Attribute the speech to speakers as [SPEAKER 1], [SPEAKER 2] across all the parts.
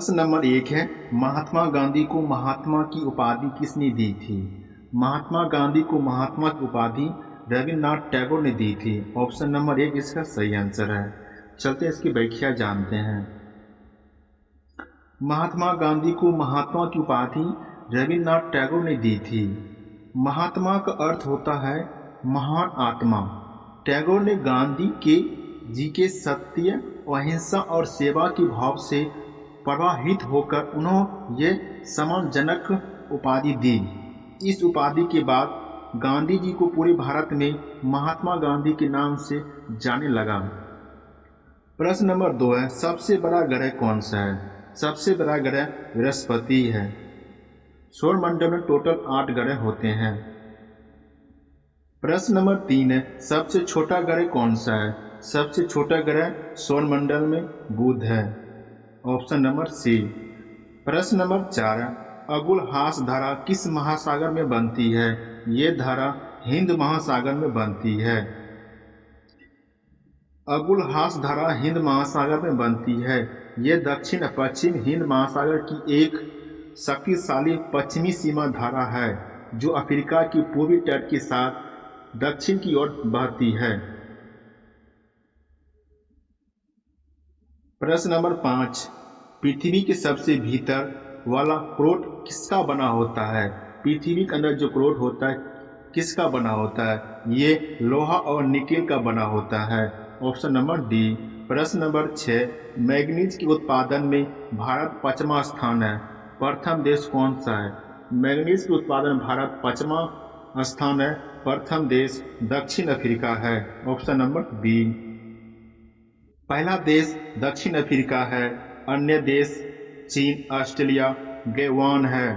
[SPEAKER 1] प्रश्न नंबर 1 है, महात्मा गांधी को महात्मा की उपाधि किसने दी थी? महात्मा गांधी को महात्मा की उपाधि रविन्द्रनाथ टैगोर ने दी थी। ऑप्शन नंबर 1 इसका सही आंसर है। चलते इसकी व्याख्या जानते हैं। महात्मा गांधी को महात्मा की उपाधि रविन्द्रनाथ टैगोर ने दी थी। महात्मा का अर्थ होता है महान आत्मा। टैगोर ने गांधी जी के सत्य, अहिंसा और सेवा के भाव से प्रभावित होकर उन्होंने ये सम्मानजनक उपाधि दी। इस उपाधि के बाद गांधी जी को पूरे भारत में महात्मा गांधी के नाम से जाने लगा। प्रश्न नंबर 2 है, सबसे बड़ा ग्रह कौन सा है? सबसे बड़ा ग्रह बृहस्पति है। सौरमंडल में टोटल 8 ग्रह होते हैं। प्रश्न नंबर 3 है, सबसे छोटा ग्रह कौन सा है? सबसे छोटा ग्रह सौरमंडल में बुध है। Option number C. प्रश्न नंबर 4, अगुलहास धारा किस महासागर में बनती है? ये धारा हिंद महासागर में बनती है। अगुलहास धारा हिंद महासागर में बनती है। ये दक्षिण पश्चिम हिंद महासागर की एक शक्तिशाली पश्चिमी सीमा धारा है जो अफ्रीका की पूर्वी तट के साथ दक्षिण की ओर बहती है। प्रश्न नंबर 5, पृथ्वी के सबसे भीतर वाला क्रोट किसका बना होता है? पृथ्वी के अंदर जो क्रोट होता है किसका बना होता है? ये लोहा और निकेल का बना होता है। Option number D. प्रश्न नंबर 6, मैग्नीज के उत्पादन में भारत 5वां स्थान है। प्रथम देश कौन सा है? मैग्नीज के उत्पादन भारत 5वां स्थान है। प्रथम देश दक्षिण अफ्रीका है। Option number B. पहला देश दक्षिण अफ्रीका है, अन्य देश चीन, ऑस्ट्रेलिया, गैवान है।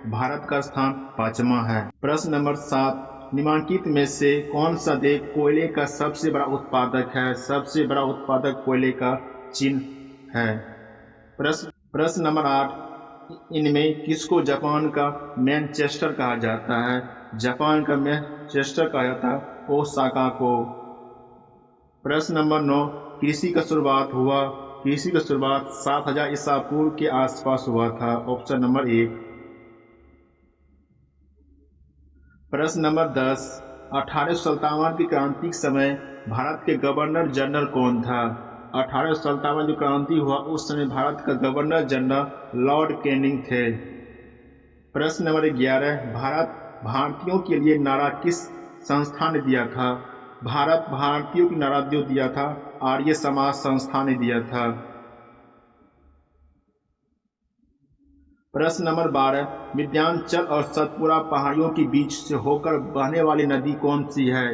[SPEAKER 1] भारत का स्थान 5वां है। प्रश्न नंबर 7, निम्नलिखित में से कौन सा देश कोयले का सबसे बड़ा उत्पादक है? सबसे बड़ा उत्पादक कोयले का चीन है। प्रश्न नंबर 8, इनमें किसको जापान का मैनचेस्टर कहा जाता है? जापान का मैनचेस्टर कहा जाता है ओसाका को। प्रश्न नंबर 9, कृषि का शुरुआत हुआ? कृषि का शुरुआत 7000 ईसा पूर्व के आसपास हुआ था। Option number 1। प्रश्न नंबर 10, 1857 की क्रांति के समय भारत के गवर्नर जनरल कौन था? 1857 जो क्रांति हुआ उस समय भारत का गवर्नर जनरल लॉर्ड कैनिंग थे। प्रश्न नंबर 11, भारतीयों के लिए नारा किस संस्था ने दिया था? भारत भारतीयों की नारा जो दिया था आर्य समाज संस्था ने दिया था। प्रश्न नंबर 12, विंध्याचल और सतपुड़ा पहाड़ियों के बीच से होकर बहने वाली नदी कौन सी है?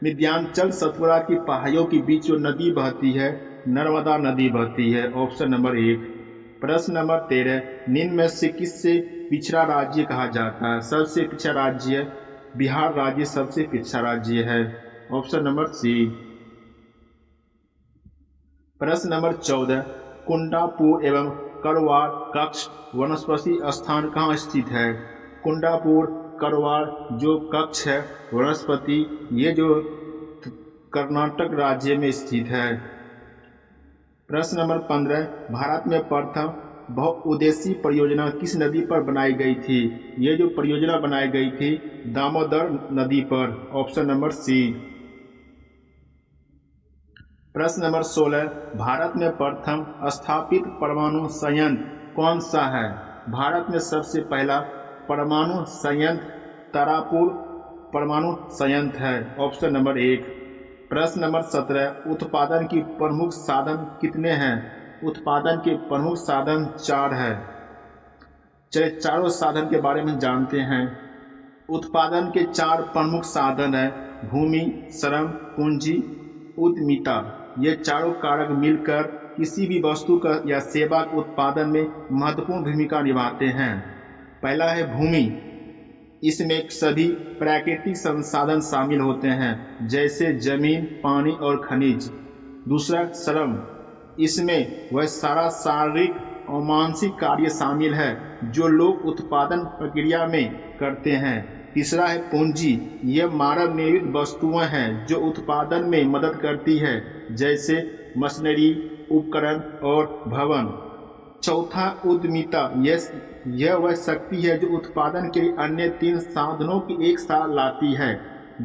[SPEAKER 1] विंध्याचल सतपुड़ा की पहाड़ियों के बीच जो नदी बहती है नर्मदा नदी बहती है। Option number 1। प्रश्न नंबर 13, निम्न में से किससे पिछड़ा राज्य कहा जाता है? सबसे पिछड़ा राज्य बिहार राज्य सबसे पिछड़ा राज्य है। Option number C. प्रश्न नंबर 14, कुंडापुर एवं करवार कक्ष वनस्पति स्थान कहाँ स्थित है? कुंडापुर करवार जो कक्ष है वनस्पति ये जो कर्नाटक राज्य में स्थित है। प्रश्न नंबर 15, भारत में प्रथम बहुउद्देशीय परियोजना किस नदी पर बनाई गई थी? ये जो परियोजना बनाई गई थी दामोदर नदी पर। Option number C. प्रश्न नंबर 16, भारत में प्रथम स्थापित परमाणु संयंत्र कौन सा है? भारत में सबसे पहला परमाणु संयंत्र तारापुर परमाणु संयंत्र है। Option number 1। प्रश्न नंबर 17, उत्पादन की प्रमुख साधन कितने हैं? उत्पादन के प्रमुख साधन 4 है। चलिए चारों साधन के बारे में जानते हैं। उत्पादन के 4 प्रमुख साधन है भूमि, श्रम, पूंजी, उद्यमिता। ये चारों कारक मिलकर किसी भी वस्तु का या सेवा के उत्पादन में महत्वपूर्ण भूमिका निभाते हैं। पहला है भूमि, इसमें सभी प्राकृतिक संसाधन शामिल होते हैं जैसे जमीन, पानी और खनिज। दूसरा श्रम, इसमें वह सारा शारीरिक और मानसिक कार्य शामिल है जो लोग उत्पादन प्रक्रिया में करते हैं। तीसरा है पूंजी, ये मानव निर्मित वस्तुएं हैं जो उत्पादन में मदद करती है जैसे मशीनरी, उपकरण और भवन। चौथा, उद्यमिता। यह वह शक्ति है जो उत्पादन के लिए अन्य 3 साधनों की एक साथ लाती है,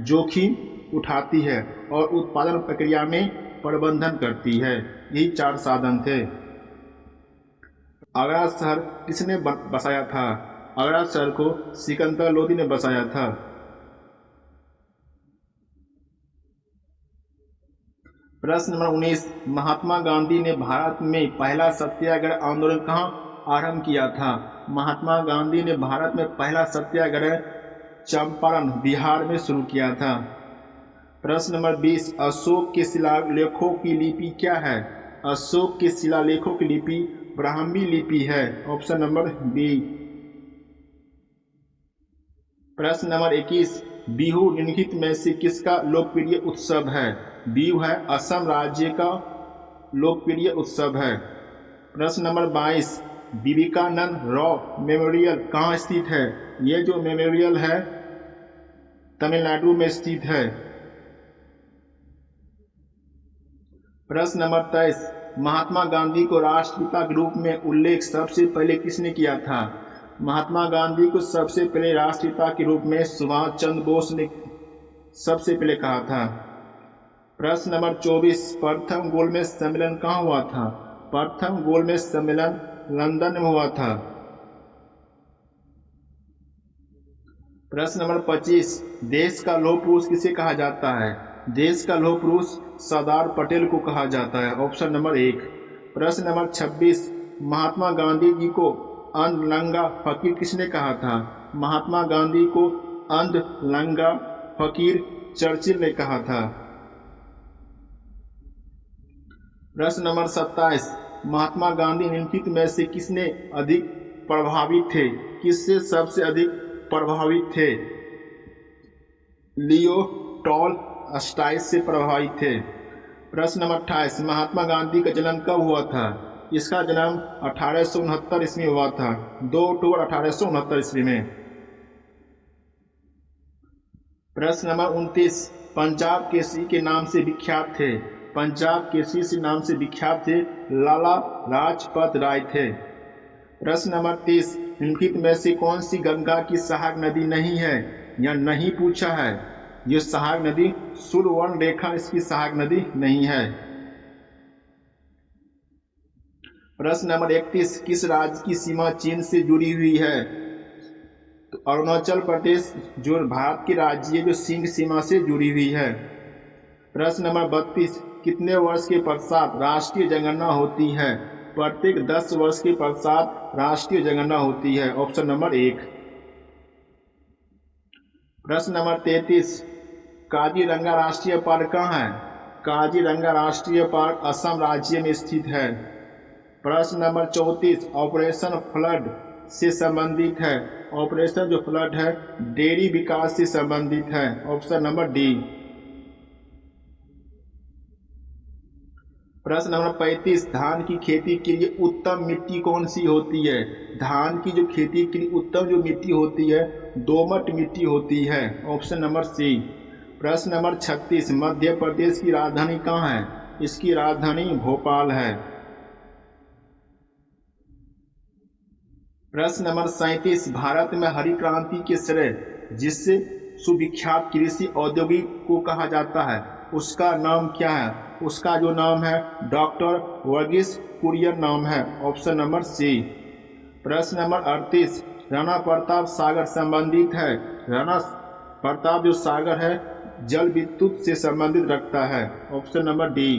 [SPEAKER 1] जोखिम उठाती है और उत्पादन प्रक्रिया में प्रबंधन करती है। यही 4 साधन थे। आगरा शहर किसने बसाया था? आगरा शहर को सिकंदर लोदी ने बसाया था। प्रश्न नंबर 19, महात्मा गांधी ने भारत में पहला सत्याग्रह आंदोलन कहाँ आरंभ किया था? महात्मा गांधी ने भारत में पहला सत्याग्रह चंपारण, बिहार में शुरू किया था। प्रश्न नंबर 20, अशोक के शिलालेखों की लिपि क्या है? अशोक के शिलालेखों की लिपि ब्राह्मी लिपि है। Option number B. प्रश्न नंबर 21, बिहू निम्नलिखित में से किसका लोकप्रिय उत्सव है? बिहू है असम राज्य का लोकप्रिय उत्सव है। प्रश्न नंबर 22, विवेकानंद रॉ मेमोरियल कहाँ स्थित है? यह जो मेमोरियल है तमिलनाडु में स्थित है। प्रश्न नंबर 23, महात्मा गांधी को राष्ट्रपिता के रूप में उल्लेख सबसे पहले किसने किया था? महात्मा गांधी को सबसे पहले राष्ट्रपिता के रूप में सुभाष चंद्र बोस ने सबसे पहले कहा था। प्रश्न नंबर 24, प्रथम गोलमेज सम्मेलन कहाँ हुआ था? प्रथम गोलमेज सम्मेलन लंदन में हुआ था। प्रश्न नंबर 25, देश का लौह पुरुष किसे कहा जाता है? देश का लौह पुरुष सरदार पटेल को कहा जाता है। Option number 1। प्रश्न नंबर 26, महात्मा गांधी जी को अंध लंगा फकीर किसने कहा था? महात्मा गांधी को अंध लंगा फकीर चर्चिल ने कहा था। प्रश्न नंबर 27, महात्मा गांधी निम्नलिखित में से किसने अधिक प्रभावित थे? किससे सबसे अधिक प्रभावित थे? लियो टॉलस्टॉय से प्रभावित थे। प्रश्न नंबर 28, महात्मा गांधी का जन्म कब हुआ था? इसका जन्म 1869 ईस्वी में हुआ था, 2 अक्टूबर 1869 ईस्वी में। प्रश्न नंबर 29, पंजाब केसरी के नाम से विख्यात थे? पंजाब केसरी के नाम से विख्यात थे लाला लाजपत राय थे। प्रश्न नंबर 30, निम्नलिखित में से कौन सी गंगा की सहायक नदी नहीं है या नहीं पूछा है? ये सहायक नदी सुवर्ण रेखा इसकी सहायक नदी नहीं है। प्रश्न नंबर 31, किस राज्य की सीमा चीन से जुड़ी हुई है? तो अरुणाचल प्रदेश जो भारत के राज्य है जो चीन सीमा से जुड़ी हुई है। प्रश्न नंबर 32, कितने वर्ष के पश्चात राष्ट्रीय जनगणना होती है? प्रत्येक 10 वर्ष के पश्चात राष्ट्रीय जनगणना होती है। Option number 1। प्रश्न नंबर 33, काजीरंगा राष्ट्रीय पार्क कहाँ है? काजीरंगा राष्ट्रीय पार्क असम राज्य में स्थित है। प्रश्न नंबर 34, ऑपरेशन फ्लड से संबंधित है? ऑपरेशन जो फ्लड है डेयरी विकास से संबंधित है। Option number D. प्रश्न नंबर 35, धान की खेती के लिए उत्तम मिट्टी कौन सी होती है? धान की जो खेती के लिए उत्तम जो मिट्टी होती है दोमट मिट्टी होती है। Option number C. प्रश्न नंबर 36, मध्य प्रदेश की राजधानी कहाँ है? इसकी राजधानी भोपाल है। प्रश्न नंबर 37, भारत में हरी क्रांति के श्रेय जिससे सुविख्यात कृषि औद्योगिक को कहा जाता है उसका नाम क्या है? उसका जो नाम है डॉक्टर वर्गीस कुरियन नाम है। Option number C. प्रश्न नंबर 38, राणा प्रताप सागर संबंधित है? राणा प्रताप जो सागर है जल विद्युत से संबंधित रखता है। Option number D.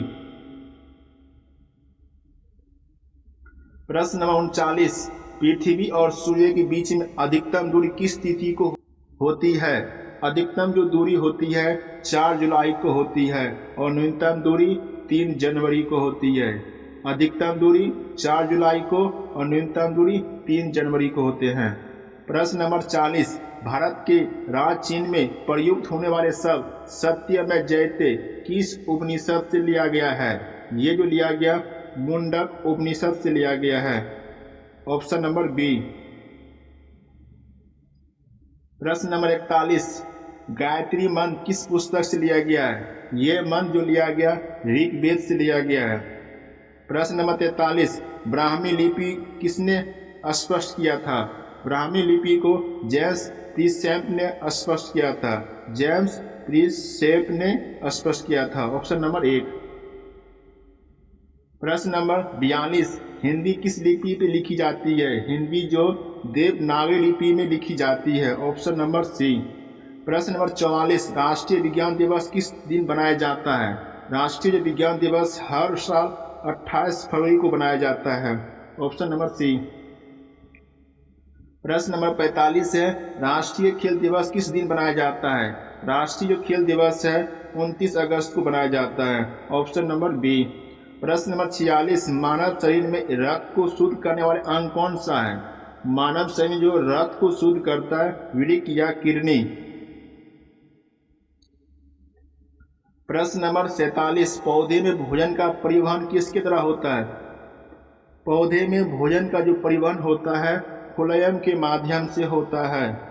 [SPEAKER 1] प्रश्न नंबर 39, पृथ्वी और सूर्य के बीच में अधिकतम दूरी किस तिथि को होती है? अधिकतम जो दूरी होती है 4 जुलाई को होती है और न्यूनतम दूरी 3 जनवरी को होती है। अधिकतम दूरी 4 जुलाई को और न्यूनतम दूरी 3 जनवरी को होते हैं। प्रश्न नंबर 40, भारत के राज चिन्ह में प्रयुक्त होने वाले शब्द सत्यमेव जयते किस उपनिषद से लिया गया है? ये जो लिया गया मुंडक उपनिषद से लिया गया है। Option number B. प्रश्न नंबर 41, गायत्री मंत्र किस पुस्तक से लिया गया है? ये मंत्र जो लिया गया ऋग्वेद से लिया गया है। प्रश्न नंबर 43, ब्राह्मी लिपि किसने स्पष्ट किया था? ब्राह्मी लिपि को जेम्स प्रिंसेप ने स्पष्ट किया था। जेम्स प्रिंसेप ने स्पष्ट किया था। Option number 1। प्रश्न नंबर 42, हिंदी किस लिपि पे लिखी जाती है? हिंदी जो देवनागरी लिपि में लिखी जाती है। Option number C. प्रश्न नंबर 44, राष्ट्रीय विज्ञान दिवस किस दिन बनाया जाता है? राष्ट्रीय विज्ञान दिवस हर साल 28 फरवरी को बनाया जाता है। Option number C. प्रश्न नंबर 45 है, राष्ट्रीय खेल दिवस किस दिन बनाया जाता है? राष्ट्रीय खेल दिवस है 29 अगस्त को बनाया जाता है। Option number B. प्रश्न नंबर 46, मानव शरीर में रक्त को शुद्ध करने वाले अंग कौन सा है? मानव शरीर में जो रक्त को शुद्ध करता है, वृक्क या किडनी? प्रश्न नंबर 47, पौधे में भोजन का परिवहन किसके द्वारा होता है? पौधे में भोजन का जो परिवहन होता है फ्लोएम के माध्यम से होता है।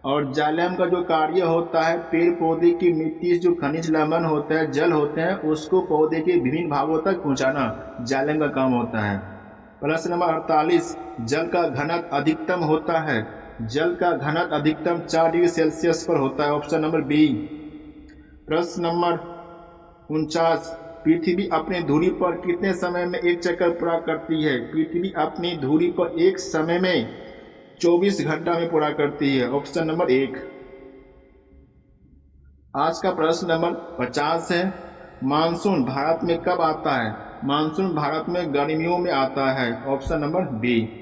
[SPEAKER 1] और जाइलम का जो कार्य होता है, पेड़ पौधे की मिट्टी से जो खनिज लवण होता है, जल होते हैं, उसको पौधे के विभिन्न भागों तक पहुंचाना जाइलम का काम होता है। प्रश्न नंबर 48, जल का घनत्व अधिकतम होता है? जल का घनत्व अधिकतम 4 डिग्री सेल्सियस पर होता है। Option number B. प्रश्न नंबर 49, पृथ्वी अपनी धुरी पर कितने समय में एक चक्कर पूरा करती है? पृथ्वी अपनी धुरी पर एक समय में 24 घंटा में पूरा करती है। Option number 1। आज का प्रश्न नंबर 50 है, मानसून भारत में कब आता है? मानसून भारत में गर्मियों में आता है। Option number B.